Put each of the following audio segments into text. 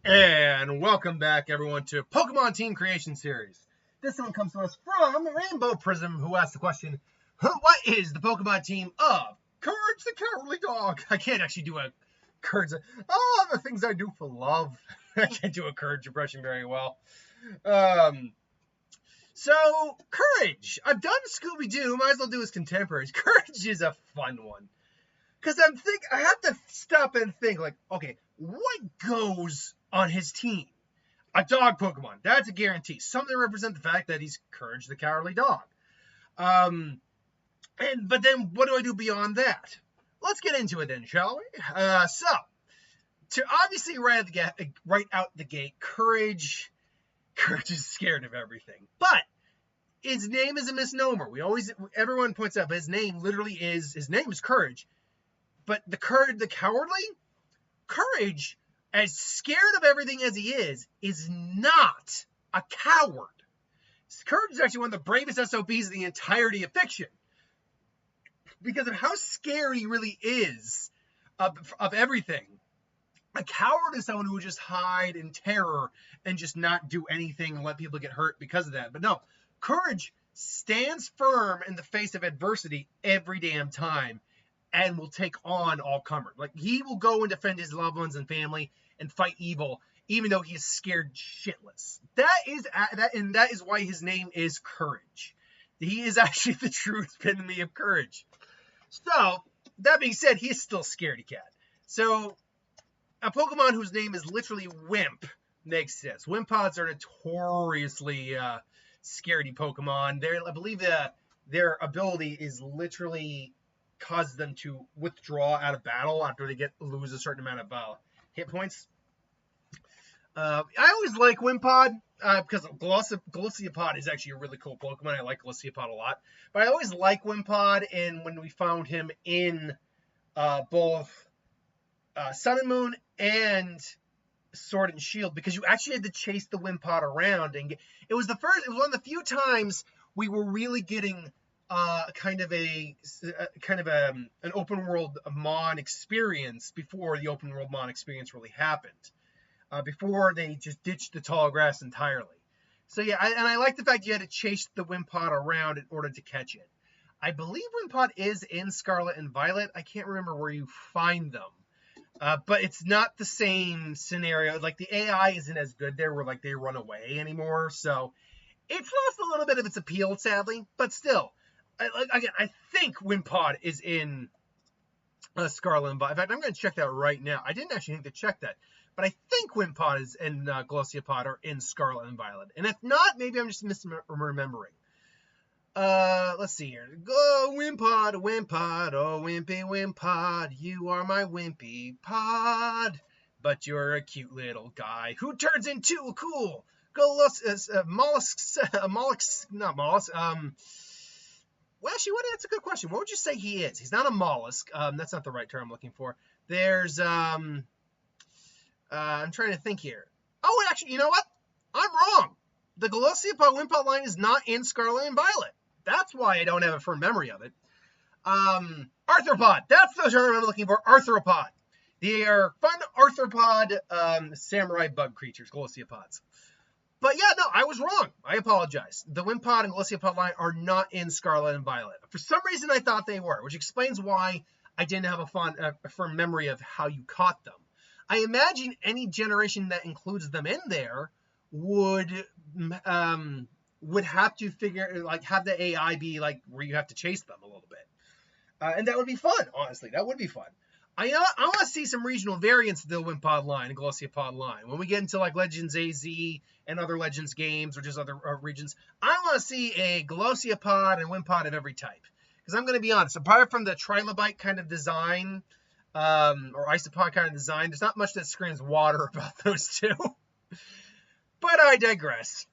And welcome back, everyone, to Pokemon Team Creation Series. This one comes to us from Rainbow Prism, who asked the question, what is the Pokemon team of Courage the Cowardly Dog? I can't actually do a Courage. The things I do for love. I can't do a Courage impression very well. So, Courage. I've done Scooby-Doo. Might as well do his contemporaries. Courage is a fun one. Because I have to stop and think, like, okay, what goes on his team? A dog Pokemon. That's a guarantee. Something to represent the fact that he's Courage the Cowardly Dog. But then what do I do beyond that? Let's get into it then, shall we? To obviously right out the gate, Courage is scared of everything. But his name is a misnomer. Everyone points out, but his name is Courage. But the cowardly? Courage, as scared of everything as he is not a coward. Courage is actually one of the bravest SOPs in the entirety of fiction. Because of how scary he really is of everything. A coward is someone who would just hide in terror and just not do anything and let people get hurt because of that. But no, Courage stands firm in the face of adversity every damn time. And will take on all comers. Like, he will go and defend his loved ones and family and fight evil, even though he is scared shitless. That is why his name is Courage. He is actually the true epitome of courage. So, that being said, he is still scaredy cat. So, a Pokemon whose name is literally Wimp makes sense. Wimpods are notoriously scaredy Pokemon. I believe their ability is literally causes them to withdraw out of battle after they lose a certain amount of hit points. I always like Wimpod because Glossiopod is actually a really cool Pokemon. I like Glossiopod a lot. But I always like Wimpod, and when we found him in both Sun and Moon and Sword and Shield, because you actually had to chase the Wimpod around, and it was one of the few times we were really getting an open world Mon experience before the open world Mon experience really happened. Before they just ditched the tall grass entirely. So yeah, I like the fact you had to chase the Wimpod around in order to catch it. I believe Wimpod is in Scarlet and Violet. I can't remember where you find them. But it's not the same scenario. Like, the AI isn't as good there where, like, they run away anymore. So it's lost a little bit of its appeal, sadly. But still. I think Wimpod is in Scarlet and Violet. In fact, I'm going to check that right now. I didn't actually think to check that. But I think Wimpod is and Glossiopod are in Scarlet and Violet. And if not, maybe I'm just misremembering. Let's see here. Go, Wimpod, Wimpod, oh, Wimpy Wimpod. You are my Wimpy Pod. But you're a cute little guy who turns into a cool mollusks, not mollusks, well, actually, that's a good question. What would you say he is? He's not a mollusk. That's not the right term I'm looking for. There's, I'm trying to think here. Oh, actually, you know what? I'm wrong. The Glossiopod Wimpod line is not in Scarlet and Violet. That's why I don't have a firm memory of it. Arthropod. That's the term I'm looking for. Arthropod. They are fun arthropod samurai bug creatures, Glossiopods. But yeah, no, I was wrong. I apologize. The Wimpod and Glossiopod line are not in Scarlet and Violet. For some reason, I thought they were, which explains why I didn't have a firm memory of how you caught them. I imagine any generation that includes them in there would have to have the AI be like where you have to chase them a little bit, and that would be fun. Honestly, that would be fun. I want to see some regional variants of the Wimpod line and Glossiopod line. When we get into like Legends AZ and other Legends games or just other regions, I want to see a Glossiopod and Wimpod of every type. Because I'm going to be honest, apart from the Trilobite kind of design, or Isopod kind of design, there's not much that screams water about those two. But I digress.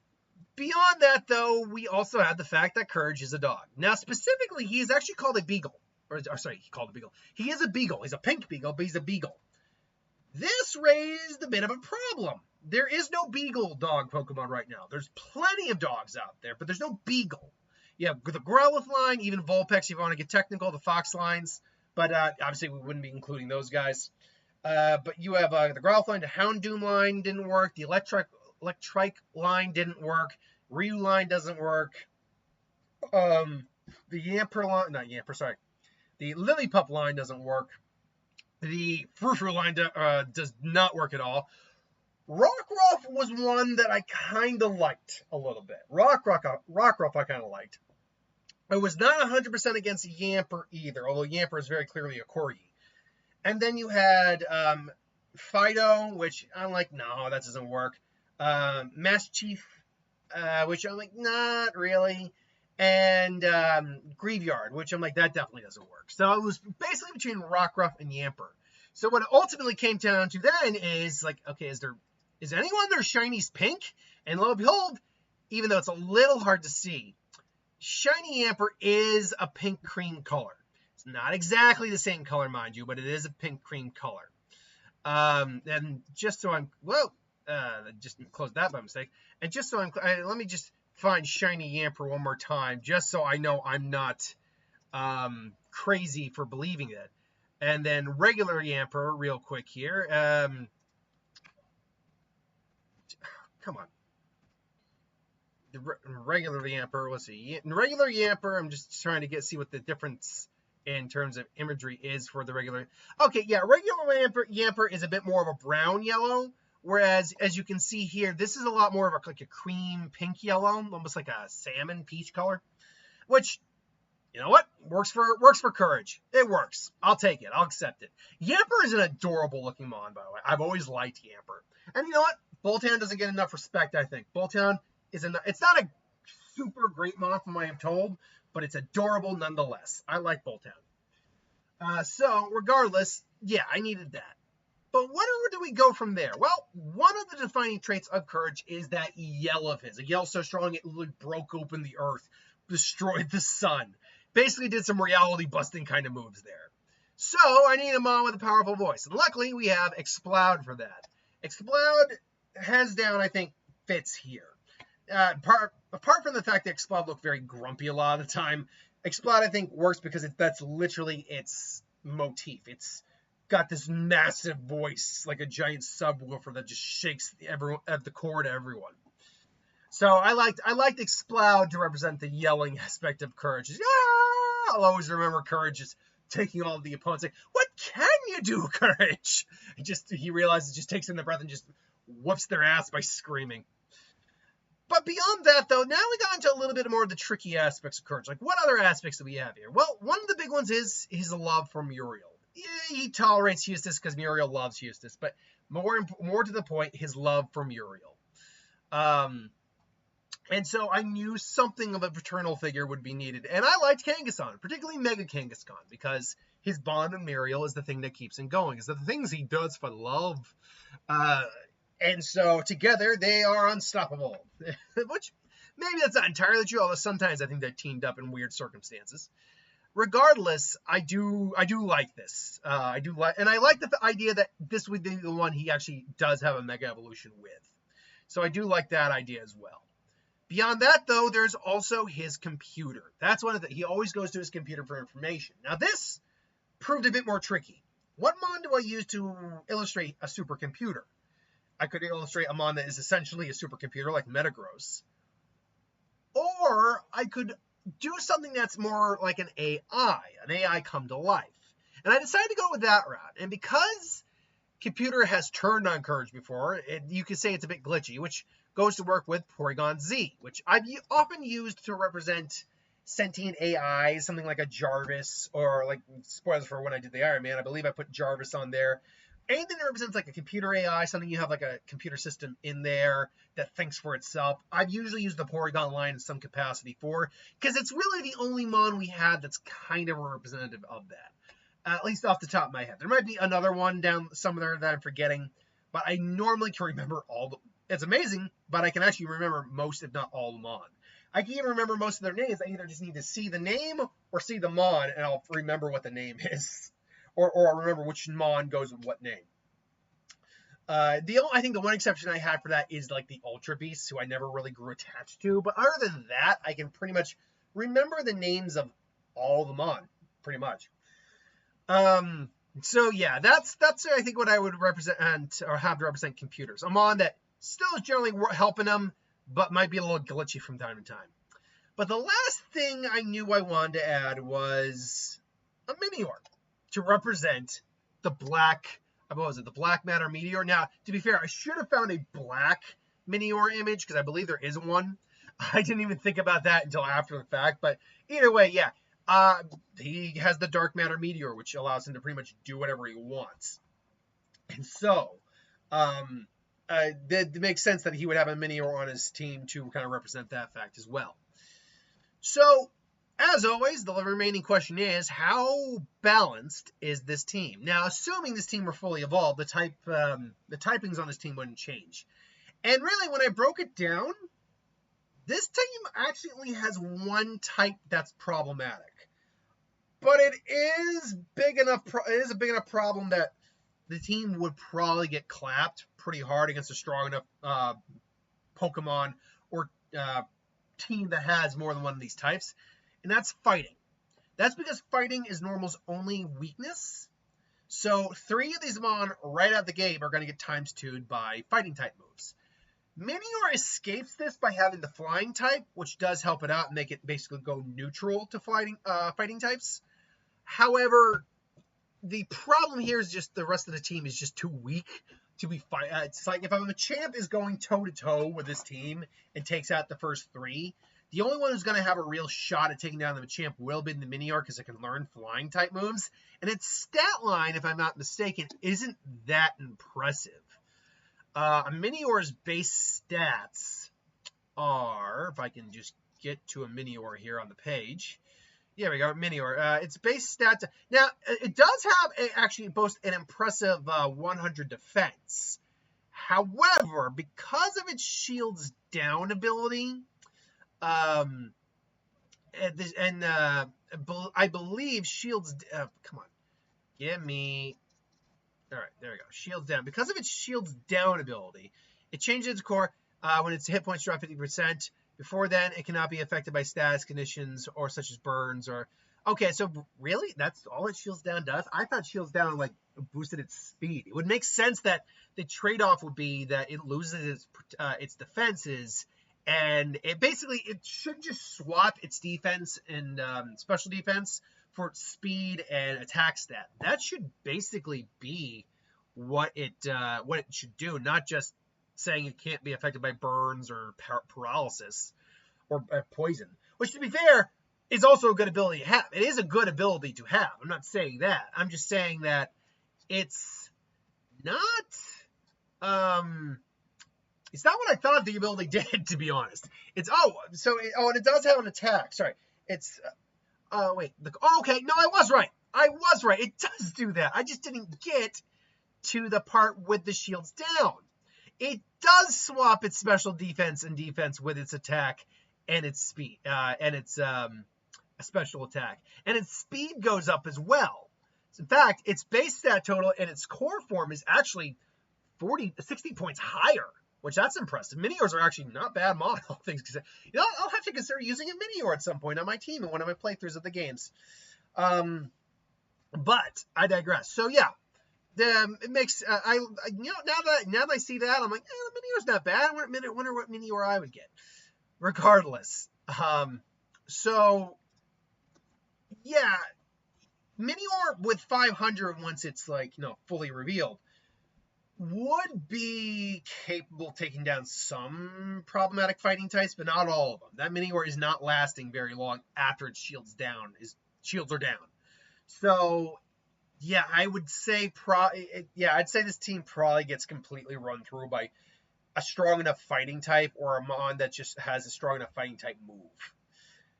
Beyond that, though, we also have the fact that Courage is a dog. Now, specifically, he is actually called a beagle. He called a beagle. He is a beagle. He's a pink beagle, but he's a beagle. This raised a bit of a problem. There is no beagle dog Pokemon right now. There's plenty of dogs out there, but there's no beagle. You have the Growlithe line, even Vulpix, if you want to get technical, the Fox lines. But obviously, we wouldn't be including those guys. But you have the Growlithe line, the Houndoom line didn't work. The Electrike line didn't work. Ryu line doesn't work. The Yamper line, not Yamper, sorry. The Lillipup line doesn't work. The Frou-Frou line does not work at all. Rockruff was one that I kind of liked a little bit. Rockruff I kind of liked. I was not 100% against Yamper either, although Yamper is very clearly a Corgi. And then you had Fido, which I'm like, no, that doesn't work. Master Chief, which I'm like, not really. And Graveyard, which I'm like, that definitely doesn't work. So it was basically between Rockruff and Yamper. So what it ultimately came down to then is like, okay, is anyone there Shiny's pink? And lo and behold, even though it's a little hard to see, Shiny Yamper is a pink cream color. It's not exactly the same color, mind you, but it is a pink cream color. And just so I'm, just closed that by mistake. And just so let me just find Shiny Yamper one more time, just so I know I'm not crazy for believing it. And then regular Yamper, real quick here. Come on. The regular Yamper, let's see. Regular Yamper, I'm just trying to see what the difference in terms of imagery is for the regular. Okay, yeah, regular Yamper is a bit more of a brown yellow, whereas as you can see here, this is a lot more of like a cream pink yellow, almost like a salmon peach color, which, you know what, works for Courage. It works. I'll take it. I'll accept it. Yamper is an adorable looking mon, by the way. I've always liked Yamper, and you know what, Boltund doesn't get enough respect. I think Boltund is it's not a super great mon from what I'm told, but it's adorable nonetheless. I like Boltund. So regardless, yeah, I needed that. But where do we go from there? Well, one of the defining traits of Courage is that yell of his. A yell so strong it literally broke open the earth, destroyed the sun. Basically did some reality busting kind of moves there. So I need a mon with a powerful voice. And luckily we have Exploud for that. Exploud, hands down, I think fits here. Apart from the fact that Exploud looked very grumpy a lot of the time, Exploud I think works because that's literally its motif. It's got this massive voice, like a giant subwoofer that just shakes at the core to everyone. So I liked Exploud to represent the yelling aspect of Courage. Ah! I'll always remember Courage just taking all of the opponents like, what can you do, Courage? He realizes, just takes in the breath and just whoops their ass by screaming. But beyond that, though, now we got into a little bit more of the tricky aspects of Courage. Like, what other aspects do we have here? Well, one of the big ones is his love for Muriel. Yeah, he tolerates Eustace because Muriel loves Eustace, but more to the point, his love for Muriel. And so I knew something of a paternal figure would be needed. And I liked Kangaskhan, particularly Mega Kangaskhan, because his bond with Muriel is the thing that keeps him going. It's the things he does for love. And so together they are unstoppable. Which maybe that's not entirely true, although sometimes I think they're teamed up in weird circumstances. Regardless, I do like this. I like the idea that this would be the one he actually does have a Mega Evolution with. So I do like that idea as well. Beyond that, though, there's also his computer. That's one of he always goes to his computer for information. Now, this proved a bit more tricky. What mon do I use to illustrate a supercomputer? I could illustrate a mon that is essentially a supercomputer like Metagross. Or I could do something that's more like an AI come to life. And I decided to go with that route. And because Computer has turned on Courage before, you could say it's a bit glitchy, which goes to work with Porygon Z, which I've often used to represent sentient AI, something like a Jarvis, or like, spoilers for when I did the Iron Man, I believe I put Jarvis on there. Anything that represents like a computer AI, something you have like a computer system in there that thinks for itself, I've usually used the Porygon line in some capacity for, because it's really the only mon we had that's kind of a representative of that. At least off the top of my head. There might be another one down somewhere that I'm forgetting, but I normally can remember all the... It's amazing, but I can actually remember most, if not all, the mon. I can even remember most of their names. I either just need to see the name or see the mon, and I'll remember what the name is. Or I'll remember which mon goes with what name. I think the one exception I had for that is like the Ultra Beasts, who I never really grew attached to. But other than that, I can pretty much remember the names of all the mon, pretty much. So yeah, that's I think what I would represent or have to represent computers. I'm on that still is generally helping them, but might be a little glitchy from time to time. But the last thing I knew I wanted to add was a Minior to represent the black, what was it, the black matter meteor. Now, to be fair, I should have found a black Minior image because I believe there is one. I didn't even think about that until after the fact. But either way, yeah, he has the dark matter meteor, which allows him to pretty much do whatever he wants. And so, it makes sense that he would have a Minior on his team to kind of represent that fact as well. So, as always, the remaining question is, how balanced is this team? Now, assuming this team were fully evolved, the typings on this team wouldn't change. And really, when I broke it down, this team actually only has one type that's problematic. But it is big enough. It is a big enough problem that the team would probably get clapped pretty hard against a strong enough Pokemon or team that has more than one of these types, and that's fighting. That's because fighting is Normal's only weakness. So 3 of these Mon right out the gate are going to get times 2'd by fighting type moves. Minior escapes this by having the flying type, which does help it out and make it basically go neutral to fighting types. However, the problem here is just the rest of the team is just too weak to be fight. It's like if a Machamp is going toe-to-toe with this team and takes out the first 3, the only one who's going to have a real shot at taking down the Machamp will be the Minior because it can learn flying type moves. And its stat line, if I'm not mistaken, isn't that impressive. A Minior's base stats are, if I can just get to a Minior here on the page. Yeah, we got Minior. Its base stats. Now, it does have actually boast an impressive 100 defense. However, because of its shields down ability, I believe shields. Come on, give me. All right, there we go. Shields down. Because of its shields down ability, it changes its core when its hit points drop 50%. Before then, it cannot be affected by status conditions or such as burns or. Okay, so really, that's all it shields down does. I thought shields down like boosted its speed. It would make sense that the trade-off would be that it loses its defenses, and it should just swap its defense and special defense for speed and attack stat. That should basically be what it should do, not just saying it can't be affected by burns or paralysis or poison, which, to be fair, is also a good ability to have. It is a good ability to have. I'm not saying that. I'm just saying that it's not what I thought the ability did, to be honest. And it does have an attack. Sorry. It's okay. No, I was right. It does do that. I just didn't get to the part with the shields down. It does swap its special defense and defense with its attack and its speed and its special attack, and its speed goes up as well. In fact, its base stat total and its core form is actually 60 points higher, which that's impressive. Miniors are actually not bad model things. I'll have to consider using a Minior at some point on my team in one of my playthroughs of the games. But I digress. So yeah. It makes now that I see that, I'm like, the Minior's not bad. I wonder what Minior I would get. Regardless, so yeah, Minior with 500 once it's fully revealed would be capable of taking down some problematic fighting types, but not all of them. That Minior is not lasting very long after its shields are down. So. Yeah, I would say I'd say this team probably gets completely run through by a strong enough fighting type or a Mon that just has a strong enough fighting type move.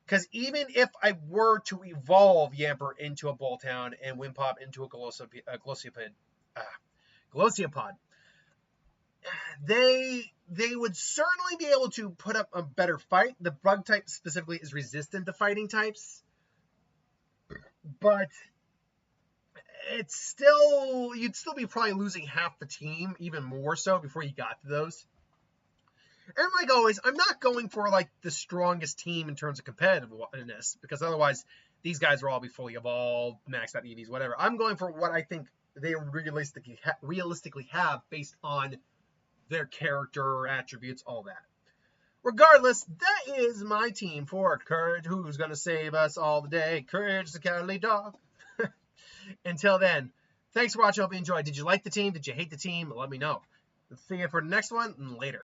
Because even if I were to evolve Yamper into a Bolthound and Wimpop into a Glossiopod, they would certainly be able to put up a better fight. The bug type specifically is resistant to fighting types, but you'd still be probably losing half the team, even more so, before you got to those. And like always, I'm not going for the strongest team in terms of competitiveness, because otherwise these guys will all be fully evolved, maxed out EVs, whatever. I'm going for what I think they realistically have based on their character, attributes, all that. Regardless, that is my team for Courage. Who's going to save us all the day? Courage, the cowardly dog. Until then, thanks for watching. Hope you enjoyed. Did you like the team? Did you hate the team? Let me know. See you for the next one, and later.